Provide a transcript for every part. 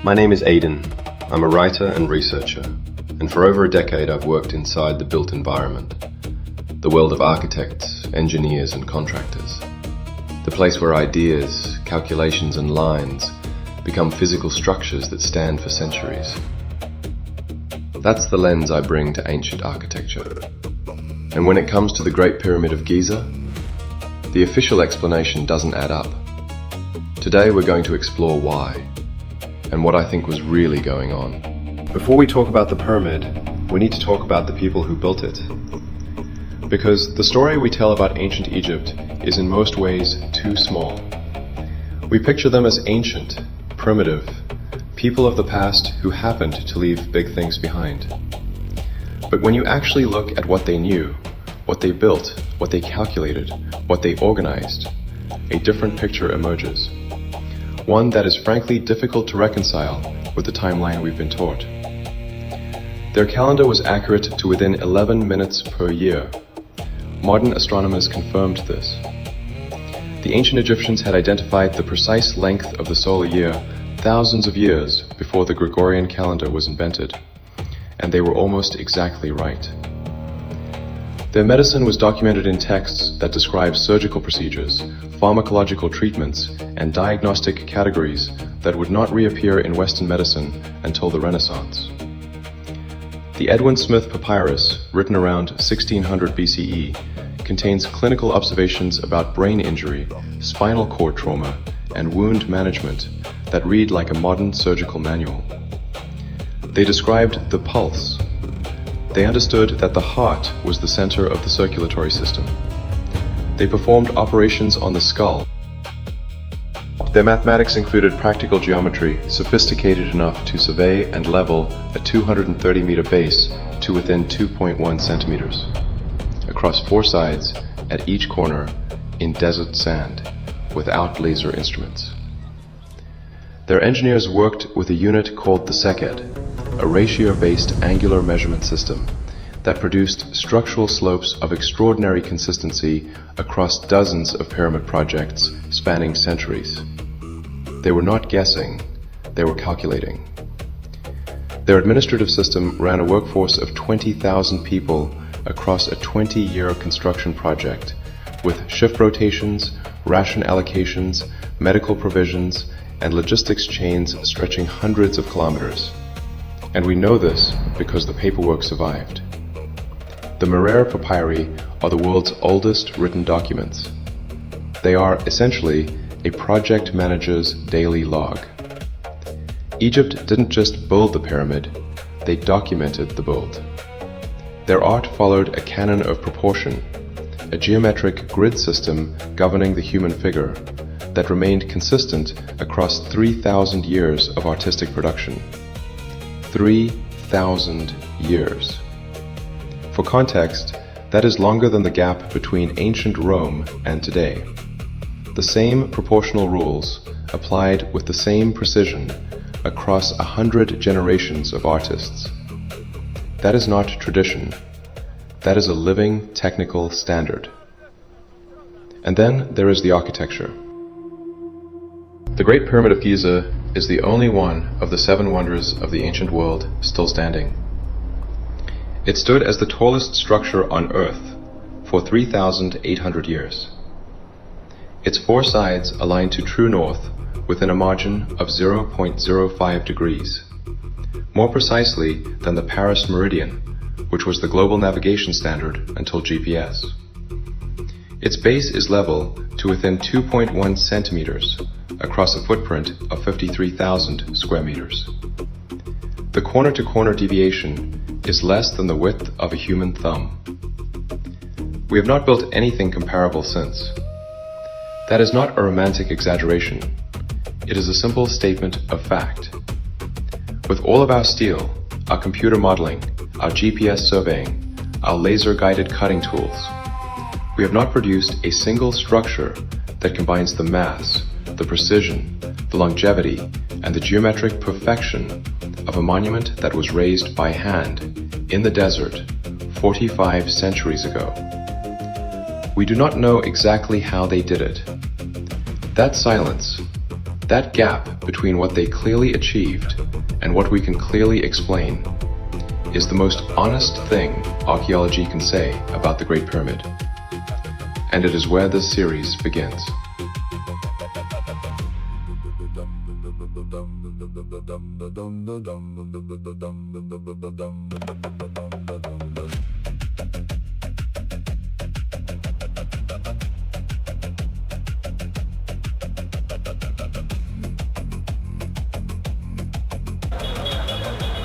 My name is Aidan. I'm a writer and researcher, and for over a decade I've worked inside the built environment, the world of architects, engineers and contractors, the place where ideas, calculations and lines become physical structures that stand for centuries. That's the lens I bring to ancient architecture. And when it comes to the Great Pyramid of Giza, the official explanation doesn't add up. Today we're going to explore why, and what I think was really going on. Before we talk about the pyramid, we need to talk about the people who built it. Because the story we tell about ancient Egypt is in most ways too small. We picture them as ancient, primitive, people of the past who happened to leave big things behind. But when you actually look at what they knew, what they built, what they calculated, what they organized, a different picture emerges. One that is frankly difficult to reconcile with the timeline we've been taught. Their calendar was accurate to within 11 minutes per year. Modern astronomers confirmed this. The ancient Egyptians had identified the precise length of the solar year thousands of years before the Gregorian calendar was invented, and they were almost exactly right. Their medicine was documented in texts that describe surgical procedures, pharmacological treatments, and diagnostic categories that would not reappear in Western medicine until the Renaissance. The Edwin Smith Papyrus, written around 1600 BCE, contains clinical observations about brain injury, spinal cord trauma, and wound management that read like a modern surgical manual. They described the pulse. They understood that the heart was the center of the circulatory system. They performed operations on the skull. Their mathematics included practical geometry sophisticated enough to survey and level a 230-meter base to within 2.1 centimeters, across 4 sides at each corner in desert sand, without laser instruments. Their engineers worked with a unit called the seced, a ratio-based angular measurement system that produced structural slopes of extraordinary consistency across dozens of pyramid projects spanning centuries. They were not guessing, they were calculating. Their administrative system ran a workforce of 20,000 people across a 20-year construction project, with shift rotations, ration allocations, medical provisions, and logistics chains stretching hundreds of kilometers. And we know this because the paperwork survived. The Merer Papyri are the world's oldest written documents. They are essentially a project manager's daily log. Egypt didn't just build the pyramid, they documented the build. Their art followed a canon of proportion, a geometric grid system governing the human figure that remained consistent across 3,000 years of artistic production. 3,000 years. For context, that is longer than the gap between ancient Rome and today. The same proportional rules applied with the same precision across 100 generations of artists. That is not tradition. That is a living technical standard. And then there is the architecture. The Great Pyramid of Giza is the only one of the 7 wonders of the ancient world still standing. It stood as the tallest structure on Earth for 3,800 years. Its 4 sides align to true north within a margin of 0.05 degrees, more precisely than the Paris meridian, which was the global navigation standard until GPS. Its base is level to within 2.1 centimeters across a footprint of 53,000 square meters. The corner-to-corner deviation is less than the width of a human thumb. We have not built anything comparable since. That is not a romantic exaggeration. It is a simple statement of fact. With all of our steel, our computer modeling, our GPS surveying, our laser-guided cutting tools, we have not produced a single structure that combines the mass, the precision, the longevity, and the geometric perfection of a monument that was raised by hand in the desert 45 centuries ago. We do not know exactly how they did it. That silence, That gap between what they clearly achieved and what we can clearly explain is the most honest thing archaeology can say about the Great Pyramid. And it is where this series begins.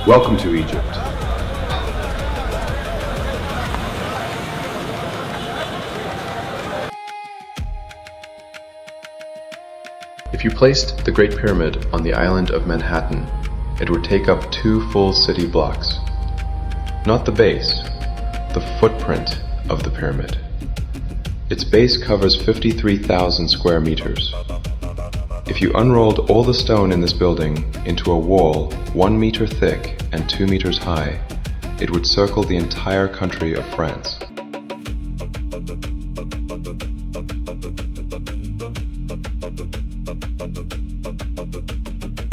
Welcome to Egypt. If you placed the Great Pyramid on the island of Manhattan, it would take up 2 full city blocks. Not the base, the footprint of the pyramid. Its base covers 53,000 square meters. If you unrolled all the stone in this building into a wall 1 meter thick and 2 meters high, it would circle the entire country of France.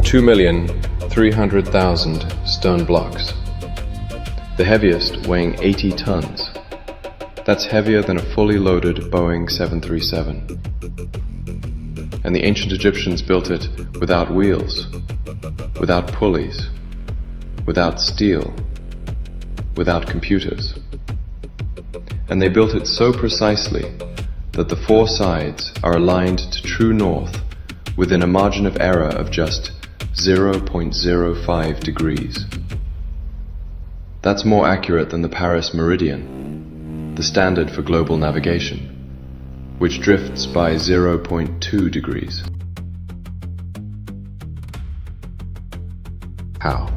$2,300,000 stone blocks. The heaviest weighing 80 tons. That's heavier than a fully loaded Boeing 737. And the ancient Egyptians built it without wheels, without pulleys, without steel, without computers. And they built it so precisely that the 4 sides are aligned to true north within a margin of error of just 0.05 degrees. That's more accurate than the Paris meridian, the standard for global navigation, which drifts by 0.2 degrees. How?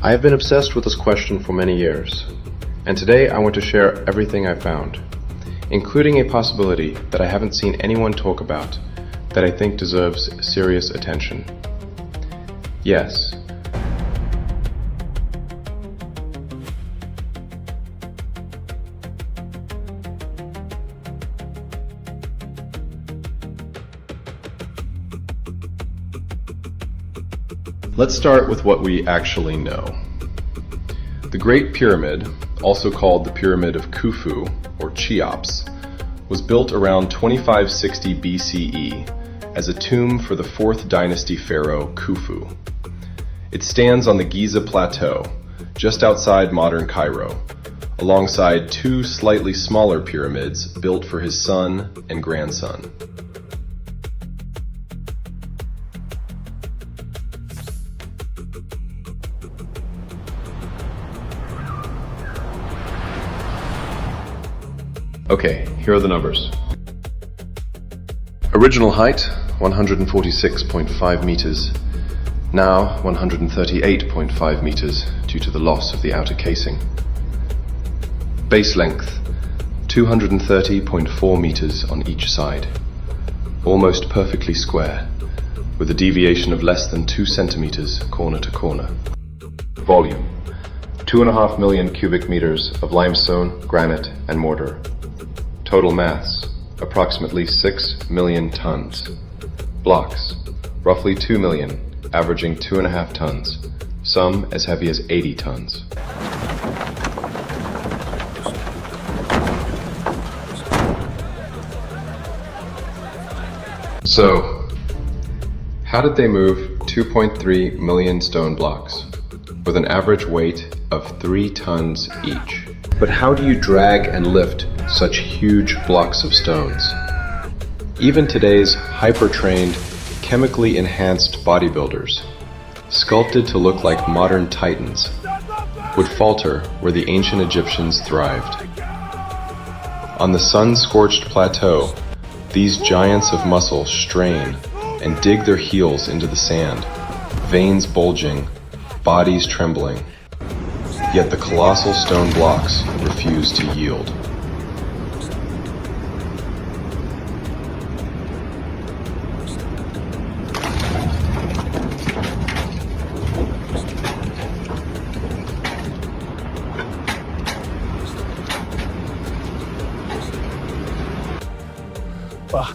I have been obsessed with this question for many years, and today I want to share everything I found, including a possibility that I haven't seen anyone talk about that I think deserves serious attention. Yes. Let's start with what we actually know. The Great Pyramid, also called the Pyramid of Khufu, or Cheops, was built around 2560 BCE as a tomb for the 4th dynasty pharaoh Khufu. It stands on the Giza Plateau, just outside modern Cairo, alongside 2 slightly smaller pyramids built for his son and grandson. Okay, here are the numbers. Original height, 146.5 meters. Now 138.5 meters due to the loss of the outer casing. Base length, 230.4 meters on each side. Almost perfectly square, with a deviation of less than 2 centimeters corner to corner. Volume, 2.5 million cubic meters of limestone, granite, and mortar. Total mass, approximately 6 million tons. Blocks, roughly 2 million, averaging 2.5 tons, some as heavy as 80 tons. So, how did they move 2.3 million stone blocks with an average weight of 3 tons each? But how do you drag and lift such huge blocks of stones? Even today's hyper-trained, chemically enhanced bodybuilders, sculpted to look like modern titans, would falter where the ancient Egyptians thrived. On the sun-scorched plateau, these giants of muscle strain and dig their heels into the sand, veins bulging, bodies trembling. Yet the colossal stone blocks refuse to yield.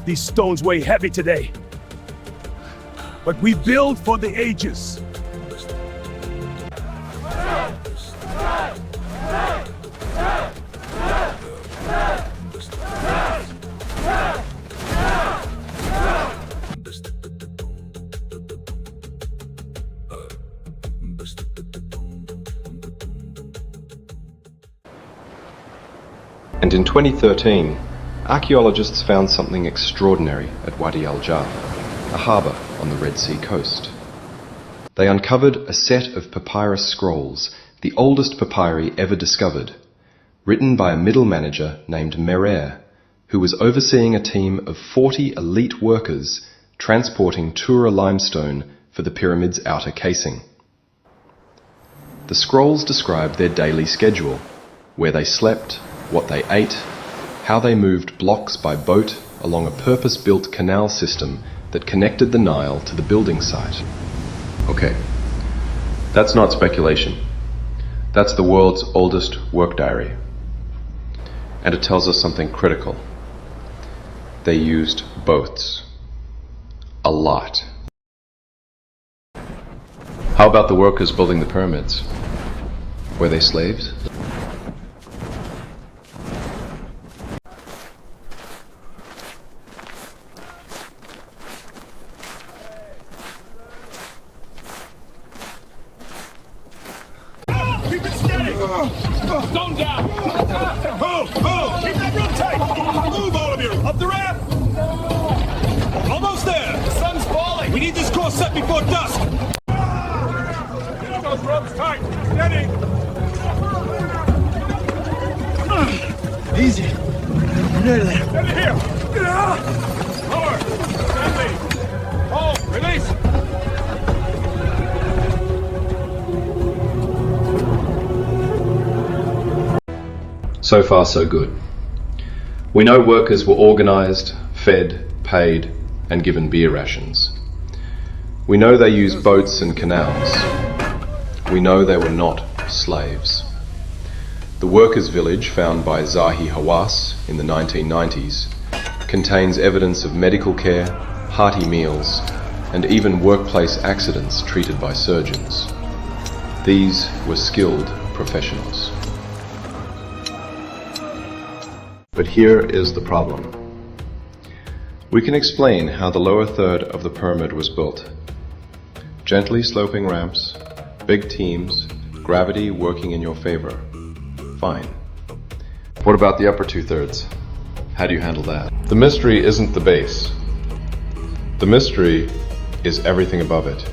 These stones weigh heavy today. but we build for the ages. And in 2013, archaeologists found something extraordinary at Wadi al-Jaf, a harbour on the Red Sea coast. They uncovered a set of papyrus scrolls, the oldest papyri ever discovered, written by a middle manager named Merer, who was overseeing a team of 40 elite workers transporting Tura limestone for the pyramid's outer casing. The scrolls describe their daily schedule, where they slept, what they ate, how they moved blocks by boat along a purpose-built canal system that connected the Nile to the building site. Okay, that's not speculation. That's the world's oldest work diary. And it tells us something critical. They used boats. A lot. How about the workers building the pyramids? Were they slaves? Stone down! Move! Keep that rope tight! Move, all of you! Up the ramp! Almost there! The sun's falling! We need this course set before dusk! Get those ropes tight! Steady! Easy. Nearly there. Steady here! Lower! Steady! Hold! Release! So far, so good. We know workers were organised, fed, paid, and given beer rations. We know they used boats and canals. We know they were not slaves. The workers' village found by Zahi Hawass in the 1990s contains evidence of medical care, hearty meals, and even workplace accidents treated by surgeons. These were skilled professionals. But here is the problem. We can explain how the lower third of the pyramid was built. Gently sloping ramps, big teams, gravity working in your favor. Fine. What about the upper two-thirds? How do you handle that? The mystery isn't the base. The mystery is everything above it.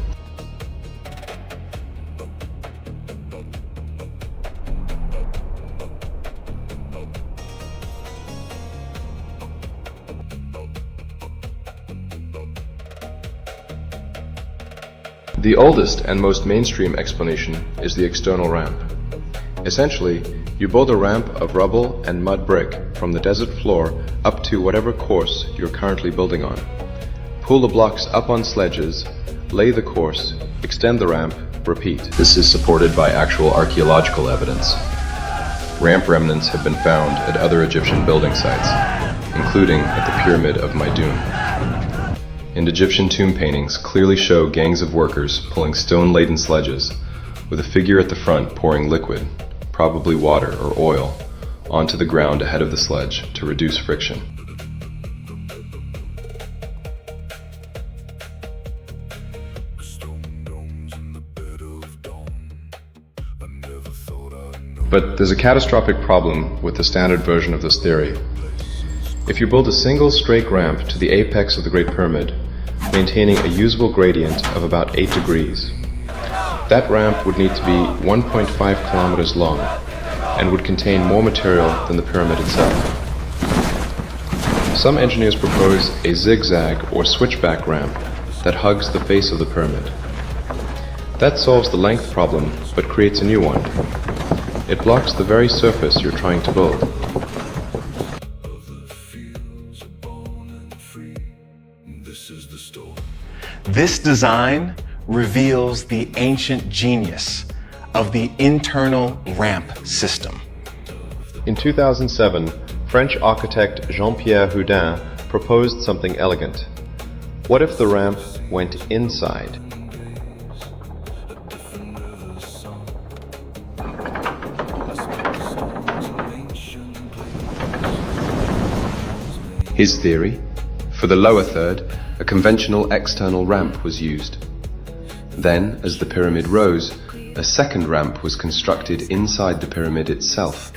The oldest and most mainstream explanation is the external ramp. Essentially, you build a ramp of rubble and mud brick from the desert floor up to whatever course you're currently building on. Pull the blocks up on sledges, lay the course, extend the ramp, repeat. This is supported by actual archaeological evidence. Ramp remnants have been found at other Egyptian building sites, including at the Pyramid of Maidun. And Egyptian tomb paintings clearly show gangs of workers pulling stone-laden sledges, with a figure at the front pouring liquid, probably water or oil, onto the ground ahead of the sledge to reduce friction. But there's a catastrophic problem with the standard version of this theory. If you build a single straight ramp to the apex of the Great Pyramid, maintaining a usable gradient of about 8 degrees, that ramp would need to be 1.5 kilometers long and would contain more material than the pyramid itself. Some engineers propose a zigzag or switchback ramp that hugs the face of the pyramid. That solves the length problem, but creates a new one. It blocks the very surface you're trying to build. This design reveals the ancient genius of the internal ramp system. In 2007, French architect Jean-Pierre Houdin proposed something elegant: What if the ramp went inside? His theory: for the lower third, a conventional external ramp was used. Then, as the pyramid rose, a second ramp was constructed inside the pyramid itself,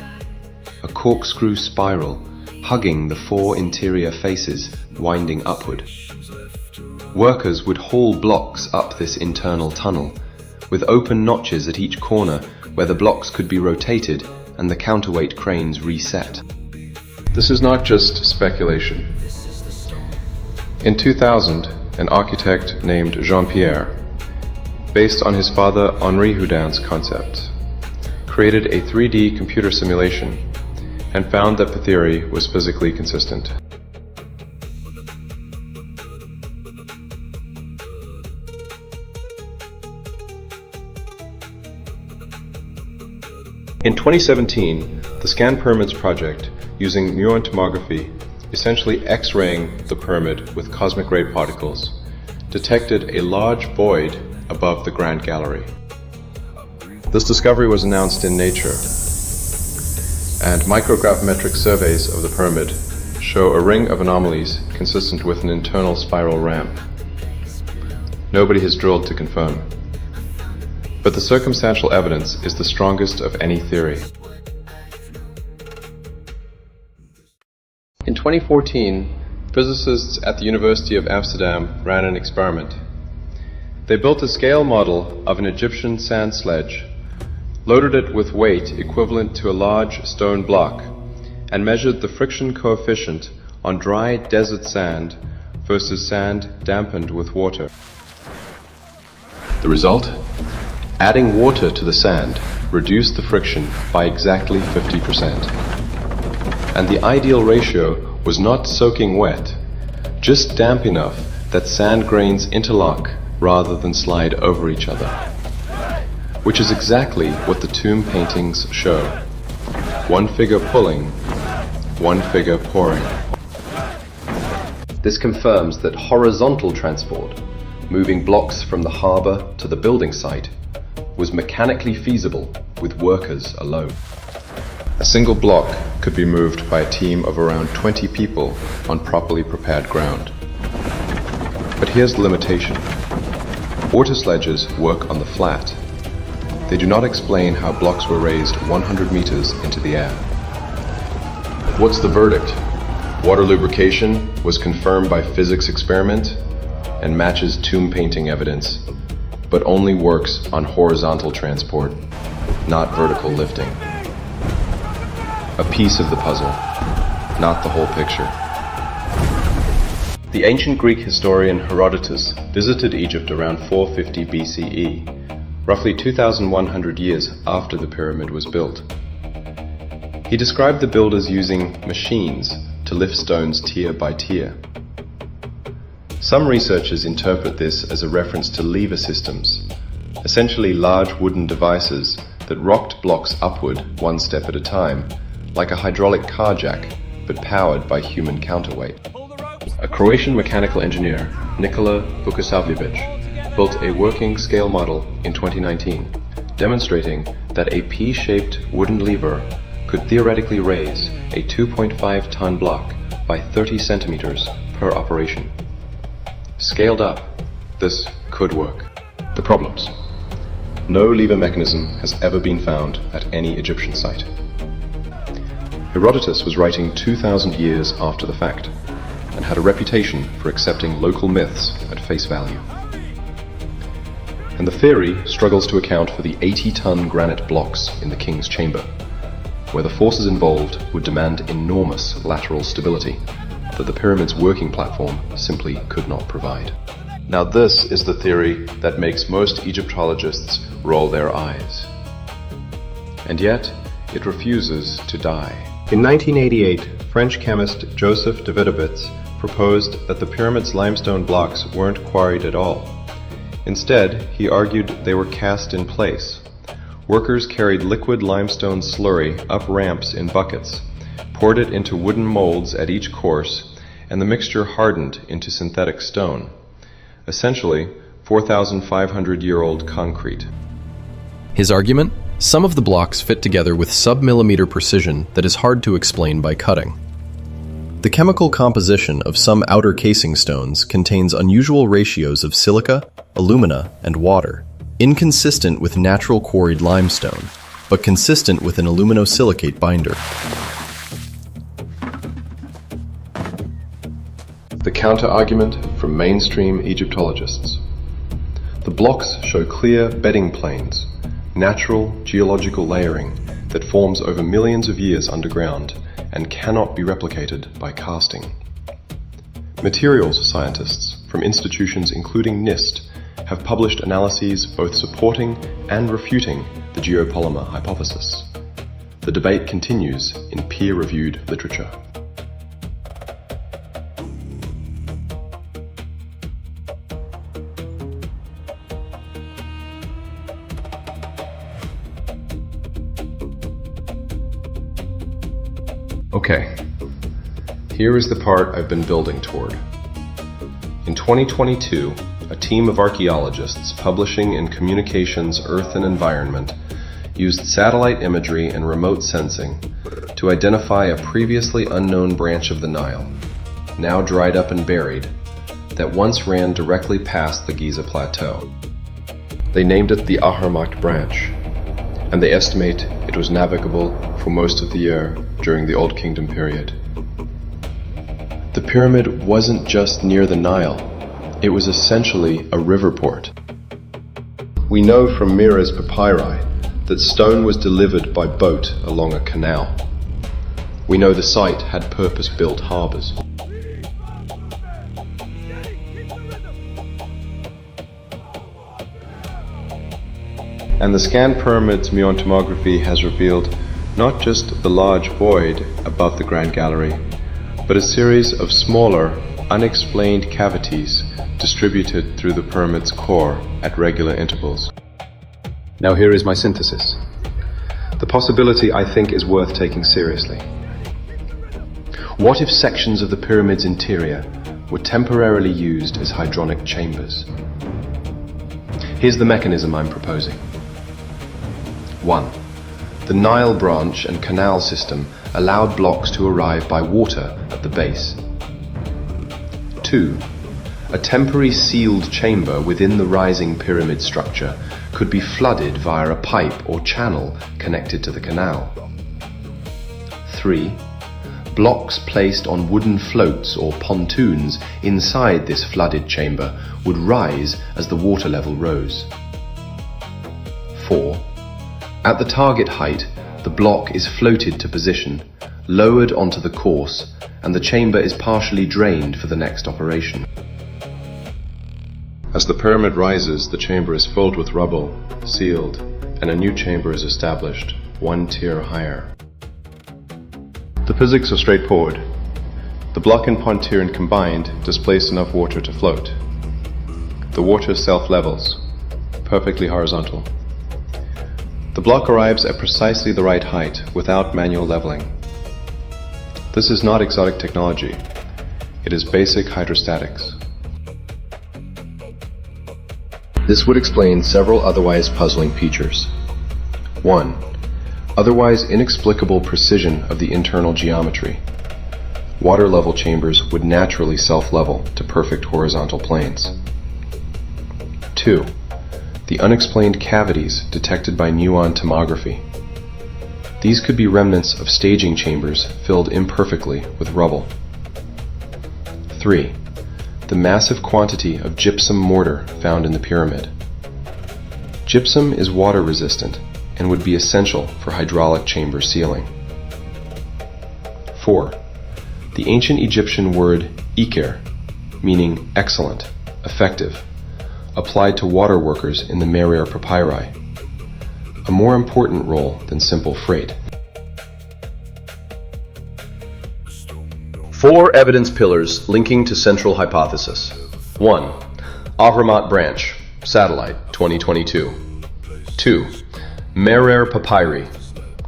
a corkscrew spiral hugging the four interior faces, winding upward. Workers would haul blocks up this internal tunnel, with open notches at each corner where the blocks could be rotated and the counterweight cranes reset. This is not just speculation. In 2000, an architect named Jean-Pierre, based on his father Henri Houdin's concept, created a 3D computer simulation and found that the theory was physically consistent. In 2017, the Scan Pyramids project, using muon tomography, essentially X-raying the pyramid with cosmic ray particles, detected a large void above the Grand Gallery. This discovery was announced in Nature, and micrographmetric surveys of the pyramid show a ring of anomalies consistent with an internal spiral ramp. Nobody has drilled to confirm, but the circumstantial evidence is the strongest of any theory. In 2014, physicists at the University of Amsterdam ran an experiment. They built a scale model of an Egyptian sand sledge, loaded it with weight equivalent to a large stone block, and measured the friction coefficient on dry desert sand versus sand dampened with water. The result? Adding water to the sand reduced the friction by exactly 50%. And the ideal ratio was not soaking wet, just damp enough that sand grains interlock rather than slide over each other, which is exactly what the tomb paintings show. One figure pulling, one figure pouring. This confirms that horizontal transport, moving blocks from the harbor to the building site, was mechanically feasible with workers alone. A single block could be moved by a team of around 20 people on properly prepared ground. But here's the limitation. Water sledges work on the flat. They do not explain how blocks were raised 100 meters into the air. What's the verdict? Water lubrication was confirmed by physics experiment and matches tomb painting evidence, but only works on horizontal transport, not vertical lifting. A piece of the puzzle, not the whole picture. The ancient Greek historian Herodotus visited Egypt around 450 BCE, roughly 2,100 years after the pyramid was built. He described the builders using machines to lift stones tier by tier. Some researchers interpret this as a reference to lever systems, essentially large wooden devices that rocked blocks upward one step at a time, like a hydraulic car jack, but powered by human counterweight. A Croatian mechanical engineer, Nikola Vukosavljevic, built a working scale model in 2019, demonstrating that a P-shaped wooden lever could theoretically raise a 2.5-ton block by 30 centimeters per operation. Scaled up, this could work. The problems. No lever mechanism has ever been found at any Egyptian site. Herodotus was writing 2,000 years after the fact, and had a reputation for accepting local myths at face value. And the theory struggles to account for the 80-ton granite blocks in the king's chamber, where the forces involved would demand enormous lateral stability that the pyramid's working platform simply could not provide. Now this is the theory that makes most Egyptologists roll their eyes. And yet, it refuses to die. In 1988, French chemist Joseph Davidovits proposed that the pyramid's limestone blocks weren't quarried at all. Instead, he argued they were cast in place. Workers carried liquid limestone slurry up ramps in buckets, poured it into wooden molds at each course, and the mixture hardened into synthetic stone. essentially 4,500-year-old concrete. His argument? Some of the blocks fit together with sub-millimeter precision that is hard to explain by cutting. The chemical composition of some outer casing stones contains unusual ratios of silica, alumina, and water, inconsistent with natural quarried limestone, but consistent with an aluminosilicate binder. The counter-argument from mainstream Egyptologists. The blocks show clear bedding planes, natural geological layering that forms over millions of years underground and cannot be replicated by casting. Materials scientists from institutions including NIST have published analyses both supporting and refuting the geopolymer hypothesis. The debate continues in peer-reviewed literature. Okay, here is the part I've been building toward. In 2022, a team of archaeologists publishing in Communications, Earth and Environment used satellite imagery and remote sensing to identify a previously unknown branch of the Nile, now dried up and buried, that once ran directly past the Giza Plateau. They named it the Ahrimac branch, and they estimate it was navigable for most of the year during the Old Kingdom period. The pyramid wasn't just near the Nile, it was essentially a river port. We know from Mira's papyri that stone was delivered by boat along a canal. We know the site had purpose-built harbors. And the scanned pyramid's muon tomography has revealed not just the large void above the Grand Gallery, but a series of smaller, unexplained cavities distributed through the pyramid's core at regular intervals. Now here is my synthesis. The possibility, I think, is worth taking seriously. What if sections of the pyramid's interior were temporarily used as hydronic chambers? Here's the mechanism I'm proposing. 1. The Nile branch and canal system allowed blocks to arrive by water at the base. 2. A temporary sealed chamber within the rising pyramid structure could be flooded via a pipe or channel connected to the canal. 3. Blocks placed on wooden floats or pontoons inside this flooded chamber would rise as the water level rose. 4. At the target height, the block is floated to position, lowered onto the course, and the chamber is partially drained for the next operation. As the pyramid rises, the chamber is filled with rubble, sealed, and a new chamber is established, one tier higher. The physics are straightforward. The block and pontoon combined displace enough water to float. The water self-levels, perfectly horizontal. The block arrives at precisely the right height without manual leveling. This is not exotic technology. It is basic hydrostatics. This would explain several otherwise puzzling features. 1. Otherwise inexplicable precision of the internal geometry. Water level chambers would naturally self-level to perfect horizontal planes. 2. The unexplained cavities detected by muon tomography. These could be remnants of staging chambers filled imperfectly with rubble. 3. The massive quantity of gypsum mortar found in the pyramid. Gypsum is water resistant and would be essential for hydraulic chamber sealing. 4. The ancient Egyptian word iker, meaning excellent, effective, applied to water workers in the Merer papyri, a more important role than simple freight. 4 evidence pillars linking to central hypothesis. 1. Ahrimac branch, satellite, 2022. 2. Merer papyri,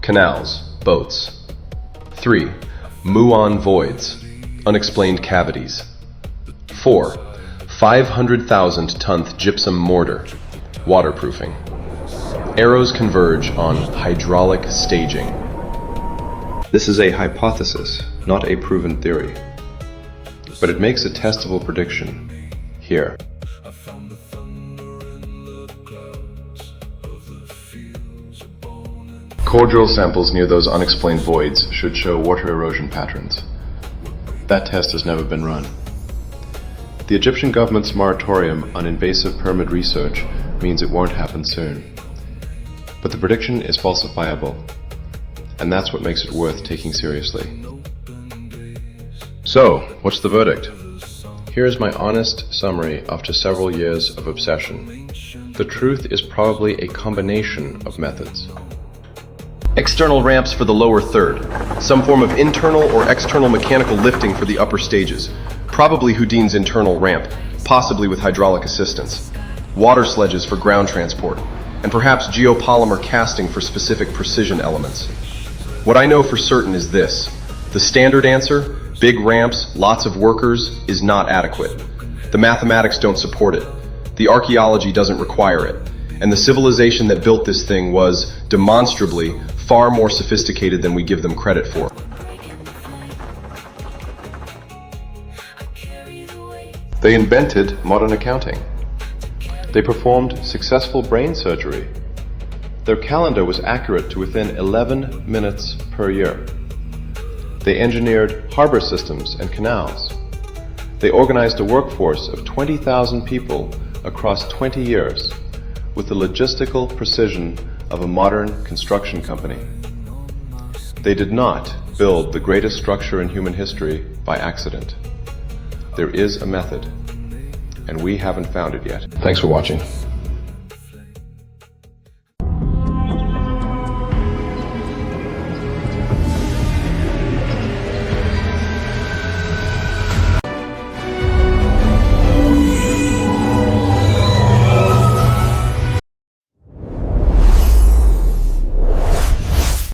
canals, boats. 3. Muon voids, unexplained cavities. 4. 500,000-ton gypsum mortar, waterproofing. Arrows converge on hydraulic staging. This is a hypothesis, not a proven theory. But it makes a testable prediction here. Core drill samples near those unexplained voids should show water erosion patterns. That test has never been run. The Egyptian government's moratorium on invasive pyramid research means it won't happen soon. But the prediction is falsifiable, and that's what makes it worth taking seriously. So, what's the verdict? Here's my honest summary after several years of obsession. The truth is probably a combination of methods. External ramps for the lower third, some form of internal or external mechanical lifting for the upper stages, probably Houdin's internal ramp, possibly with hydraulic assistance, water sledges for ground transport, and perhaps geopolymer casting for specific precision elements. What I know for certain is this: the standard answer, big ramps, lots of workers, is not adequate. The mathematics don't support it. The archaeology doesn't require it. And the civilization that built this thing was, demonstrably, far more sophisticated than we give them credit for. They invented modern accounting. They performed successful brain surgery. Their calendar was accurate to within 11 minutes per year. They engineered harbor systems and canals. They organized a workforce of 20,000 people across 20 years with the logistical precision of a modern construction company. They did not build the greatest structure in human history by accident. There is a method, and we haven't found it yet. Thanks for watching.